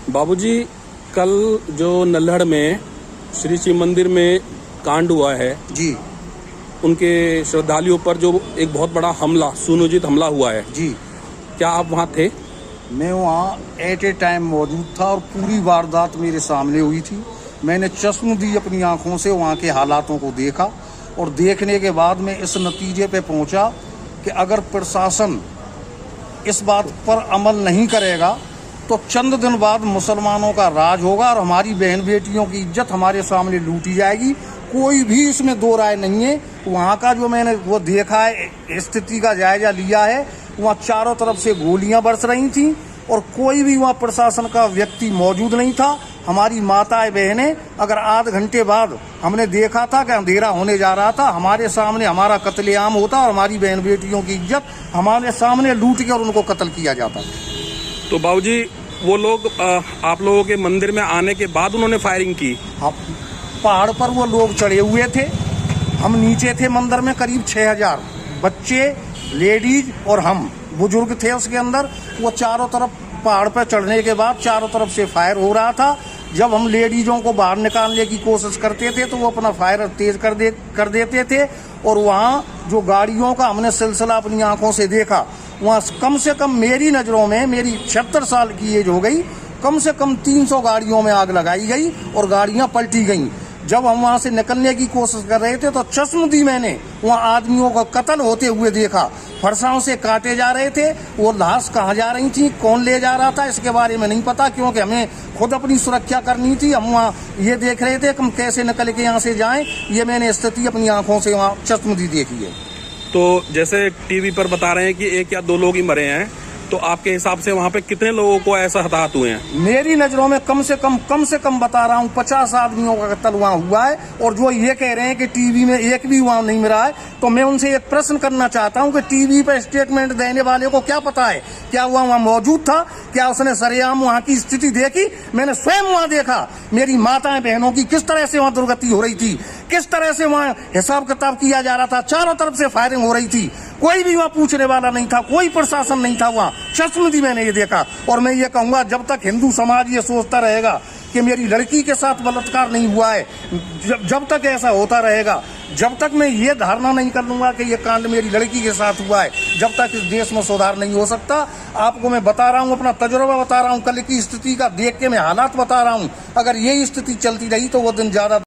बाबूजी, कल जो नल्हड़ में श्री शिव मंदिर में कांड हुआ है जी उनके श्रद्धालुओं पर जो एक बहुत बड़ा हमला, सुनियोजित हमला हुआ है, जी क्या आप वहाँ थे? मैं वहाँ एट ए टाइम मौजूद था और पूरी वारदात मेरे सामने हुई थी। मैंने चश्मदीद अपनी आंखों से वहाँ के हालातों को देखा और देखने के बाद मैं इस नतीजे पे पहुँचा कि अगर प्रशासन इस बात पर अमल नहीं करेगा तो चंद दिन बाद मुसलमानों का राज होगा और हमारी बहन बेटियों की इज्जत हमारे सामने लूटी जाएगी। कोई भी इसमें दो राय नहीं है। वहाँ का जो मैंने वो देखा है, स्थिति का जायजा लिया है, वहाँ चारों तरफ से गोलियां बरस रही थीं और कोई भी वहाँ प्रशासन का व्यक्ति मौजूद नहीं था। हमारी माताएं बहनें, अगर आध घंटे बाद हमने देखा था कि अंधेरा होने जा रहा था, हमारे सामने हमारा कत्लेआम होता और हमारी बहन बेटियों की इज्जत हमारे सामने लूट के और उनको कत्ल किया जाता। तो बाबूजी, वो लोग आप लोगों के मंदिर में आने के बाद उन्होंने फायरिंग की? हाँ, पहाड़ पर वो लोग चढ़े हुए थे, हम नीचे थे मंदिर में। करीब 6000 बच्चे, लेडीज और हम बुजुर्ग थे उसके अंदर। वो चारों तरफ पहाड़ पर चढ़ने के बाद चारों तरफ से फायर हो रहा था। जब हम लेडीजों को बाहर निकालने की कोशिश करते थे तो वो अपना फायर तेज कर देते थे और वहाँ जो गाड़ियों का हमने सिलसिला अपनी आंखों से देखा, वहाँ कम से कम मेरी नज़रों में, मेरी 76 साल की एज हो गई, कम से कम 300 गाड़ियों में आग लगाई गई और गाड़ियाँ पलटी गईं। जब हम वहाँ से निकलने की कोशिश कर रहे थे तो चश्मदीद मैंने वहाँ आदमियों का कत्ल होते हुए देखा। फरसाओं से काटे जा रहे थे। वो लाश कहाँ जा रही थी, कौन ले जा रहा था, इसके बारे में नहीं पता, क्योंकि हमें खुद अपनी सुरक्षा करनी थी। हम वहाँ ये देख रहे थे कि हम कैसे निकल के यहाँ से जाएं। ये मैंने स्थिति अपनी आंखों से वहाँ चश्मदीद देखी है। तो जैसे टीवी पर बता रहे हैं कि 1 या 2 लोग ही मरे हैं, तो आपके हिसाब से वहाँ पे कितने लोगों को ऐसा हताहत हुए हैं? मेरी नजरों में कम से कम बता रहा हूँ 50 आदमियों का कत्ल वहाँ हुआ है। और जो ये कह रहे हैं कि टीवी में एक भी वहाँ नहीं मिला है, तो मैं उनसे एक प्रश्न करना चाहता हूँ कि टीवी पर स्टेटमेंट देने वाले को क्या पता है, क्या हुआ वहाँ मौजूद था, क्या उसने सरेआम वहाँ की स्थिति देखी? मैंने स्वयं वहाँ देखा, मेरी माताएं बहनों की किस तरह से वहाँ दुर्गति हो रही थी, किस तरह से वहाँ हिसाब किताब किया जा रहा था। चारों तरफ से फायरिंग हो रही थी, कोई भी वहाँ पूछने वाला नहीं था, कोई प्रशासन नहीं था वहाँ। चश्मदीद मैंने ये देखा। और मैं ये कहूँगा, जब तक हिंदू समाज ये सोचता रहेगा कि मेरी लड़की के साथ बलात्कार नहीं हुआ है, जब तक ऐसा होता रहेगा, जब तक मैं ये धारणा नहीं कर लूँगा कि ये कांड मेरी लड़की के साथ हुआ है, जब तक इस देश में सुधार नहीं हो सकता। आपको मैं बता रहा हूँ, अपना तजुर्बा बता रहा हूँ, कल की स्थिति का देख के मैं हालात बता रहा हूँ। अगर यही स्थिति चलती रही तो वो दिन ज़्यादा